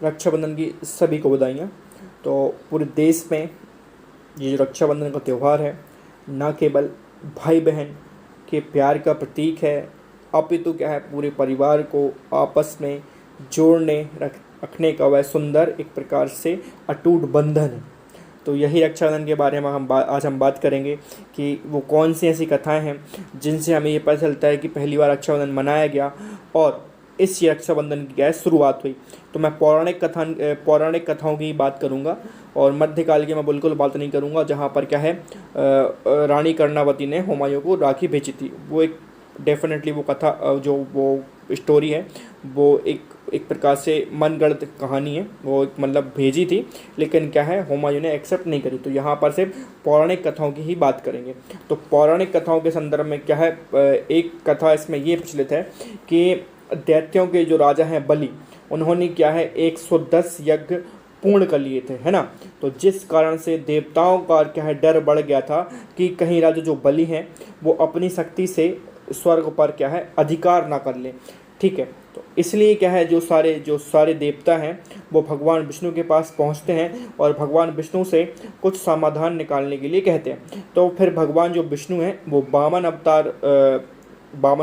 रक्षाबंधन की सभी को बधाइयाँ। तो पूरे देश में ये जो रक्षाबंधन का त्यौहार है, ना केवल भाई बहन के प्यार का प्रतीक है, अपितु क्या है, पूरे परिवार को आपस में जोड़ने रखने का वह सुंदर एक प्रकार से अटूट बंधन है। तो यही रक्षाबंधन के बारे में आज हम बात करेंगे कि वो कौन सी ऐसी कथाएं हैं जिनसे हमें ये पता चलता है कि पहली बार रक्षाबंधन मनाया गया और इस रक्षाबंधन की क्या है शुरुआत हुई। तो मैं पौराणिक कथाओं की बात करूंगा और मध्यकाल की मैं बिल्कुल बात नहीं करूंगा, जहाँ पर क्या है रानी कर्णावती ने हुमायूं को राखी भेजी थी। वो एक डेफिनेटली वो कथा जो वो स्टोरी है वो एक प्रकार से मनगढ़ंत कहानी है। वो मतलब भेजी थी, लेकिन क्या है हुमायूं ने एक्सेप्ट नहीं करी। तो यहाँ पर सिर्फ पौराणिक कथाओं की ही बात करेंगे। तो पौराणिक कथाओं के संदर्भ में क्या है, एक कथा इसमें ये प्रचलित है कि दैत्यों के जो राजा हैं बलि, उन्होंने क्या है 110 यज्ञ पूर्ण कर लिए थे, है ना। तो जिस कारण से देवताओं का क्या है डर बढ़ गया था कि कहीं राजा जो बलि हैं वो अपनी शक्ति से स्वर्ग पर क्या है अधिकार ना कर ले। ठीक है, तो इसलिए क्या है जो सारे देवता हैं वो भगवान विष्णु के पास पहुंचते हैं और भगवान विष्णु से कुछ समाधान निकालने के लिए कहते हैं। तो फिर भगवान जो विष्णु हैं वो वामन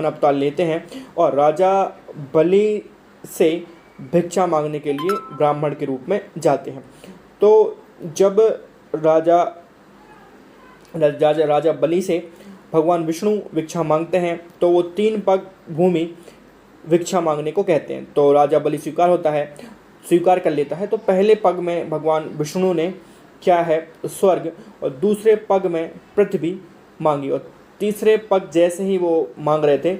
अवतार लेते हैं और राजा बलि से भिक्षा मांगने के लिए ब्राह्मण के रूप में जाते हैं। तो जब राजा राजा राजा बलि से भगवान विष्णु भिक्षा मांगते हैं तो वो 3 पग भूमि भिक्षा मांगने को कहते हैं। तो राजा बलि स्वीकार कर लेता है। तो पहले पग में भगवान विष्णु ने क्या है स्वर्ग और दूसरे पग में पृथ्वी मांगी, और तीसरे पग जैसे ही वो मांग रहे थे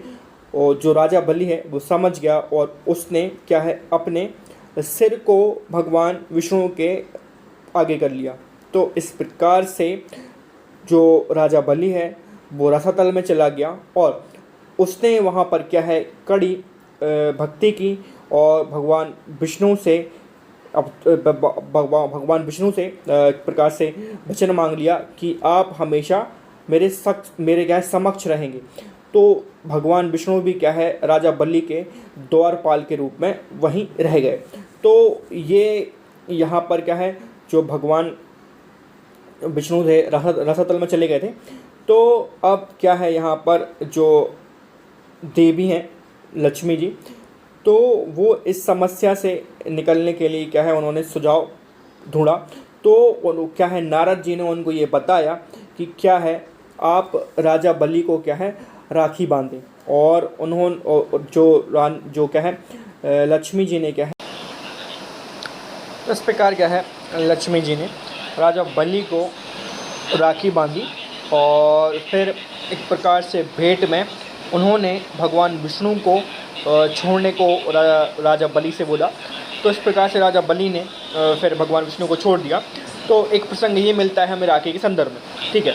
और जो राजा बलि है वो समझ गया और उसने क्या है अपने सिर को भगवान विष्णु के आगे कर लिया। तो इस प्रकार से जो राजा बलि है वो रसातल में चला गया और उसने वहाँ पर क्या है कड़ी भक्ति की और भगवान विष्णु से एक प्रकार से वचन मांग लिया कि आप हमेशा मेरे क्या समक्ष रहेंगे। तो भगवान विष्णु भी क्या है राजा बलि के द्वारपाल के रूप में वहीं रह गए। तो ये यहाँ पर क्या है जो भगवान विष्णु थे रसातल में चले गए थे। तो अब क्या है यहाँ पर जो देवी हैं लक्ष्मी जी, तो वो इस समस्या से निकलने के लिए क्या है उन्होंने सुझाव ढूंढा। तो क्या है नारद जी ने उनको ये बताया कि क्या है आप राजा बलि को क्या है राखी बांधें, और उन्होंने जो क्या है लक्ष्मी जी ने क्या है इस प्रकार क्या है लक्ष्मी जी ने राजा बलि को राखी बांधी और फिर एक प्रकार से भेंट में उन्होंने भगवान विष्णु को छोड़ने को राजा बलि से बोला। तो इस प्रकार से राजा बलि ने फिर भगवान विष्णु को छोड़ दिया। तो एक प्रसंग ये मिलता है हमें राखी के संदर्भ में, ठीक है।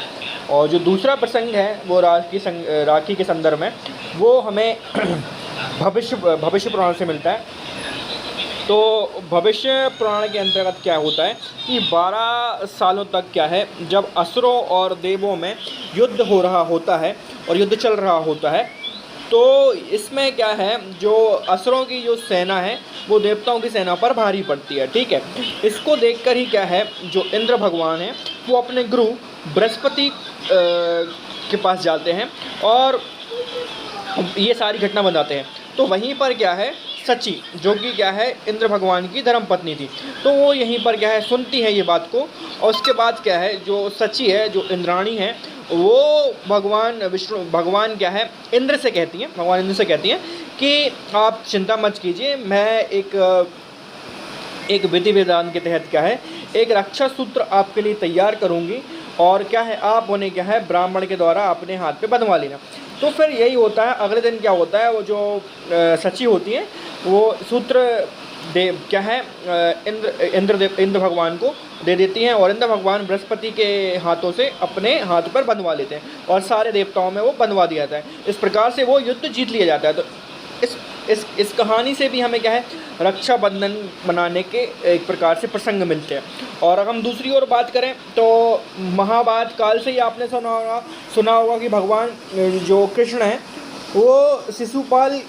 और जो दूसरा प्रसंग है वो राखी के संदर्भ में वो हमें भविष्य पुराण से मिलता है। तो भविष्य पुराण के अंतर्गत क्या होता है कि 12 सालों तक क्या है जब असुरों और देवों में युद्ध हो रहा होता है और युद्ध चल रहा होता है, तो इसमें क्या है जो असुरों की जो सेना है वो देवताओं की सेना पर भारी पड़ती है, ठीक है। इसको देखकर ही क्या है जो इंद्र भगवान है वो अपने गुरु बृहस्पति के पास जाते हैं और ये सारी घटना बताते हैं। तो वहीं पर क्या है सची जो कि क्या है इंद्र भगवान की धर्म पत्नी थी, तो वो यहीं पर क्या है सुनती है ये बात को। और उसके बाद क्या है जो सची है जो इंद्राणी है वो भगवान क्या है इंद्र से कहती हैं कि आप चिंता मत कीजिए, मैं एक विधि विधान के तहत क्या है एक रक्षा सूत्र आपके लिए तैयार करूंगी और क्या है आप उन्हें क्या है ब्राह्मण के द्वारा अपने हाथ पे बंधवा लेना। तो फिर यही होता है, अगले दिन क्या होता है वो जो सची होती है वो सूत्र क्या है इंद्र भगवान को दे देती हैं और इंद्र भगवान बृहस्पति के हाथों से अपने हाथ पर बंधवा लेते हैं और सारे देवताओं में वो बंधवा दिया जाता है। इस प्रकार से वो युद्ध जीत लिया जाता है। तो इस कहानी से भी हमें क्या है रक्षाबंधन मनाने के एक प्रकार से प्रसंग मिलते हैं। और अगर हम दूसरी ओर बात करें तो महाभारत काल से ही आपने सुना होगा कि भगवान जो कृष्ण हैं वो शिशुपाल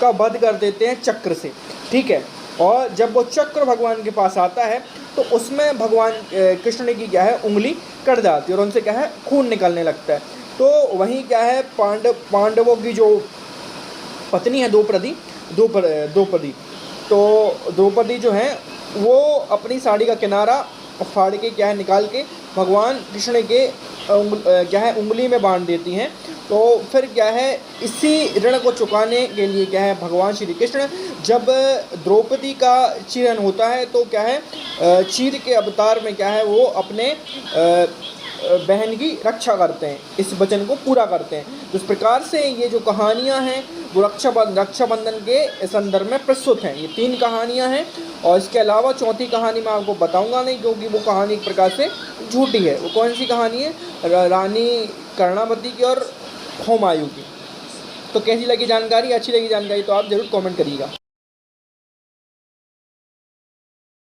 का वध कर देते हैं चक्र से, ठीक है। और जब वो चक्र भगवान के पास आता है तो उसमें भगवान कृष्ण ने की क्या है, उंगली कट जाती है और उनसे क्या है, खून निकलने लगता है। तो वहीं क्या है, पांडवों की जो पत्नी है द्रौपदी, तो द्रौपदी जो है वो अपनी साड़ी का किनारा फाड़ के क्या है, निकाल के भगवान कृष्ण के क्या है, उंगली में बांध देती हैं। तो फिर क्या है, इसी ऋण को चुकाने के लिए क्या है, भगवान श्री कृष्ण जब द्रौपदी का चीरन होता है तो क्या है, चीर के अवतार में क्या है, वो अपने बहन की रक्षा करते हैं, इस वचन को पूरा करते हैं। तो इस प्रकार से ये जो कहानियाँ हैं वो रक्षाबंधन के संदर्भ में प्रस्तुत हैं। ये 3 कहानियाँ हैं और इसके अलावा चौथी कहानी मैं आपको बताऊंगा नहीं, क्योंकि वो कहानी एक प्रकार से झूठी है। वो कौन सी कहानी है, रानी कर्णावती की और हुमायूं की। तो कैसी लगी जानकारी, अच्छी लगी जानकारी तो आप ज़रूर कमेंट करिएगा।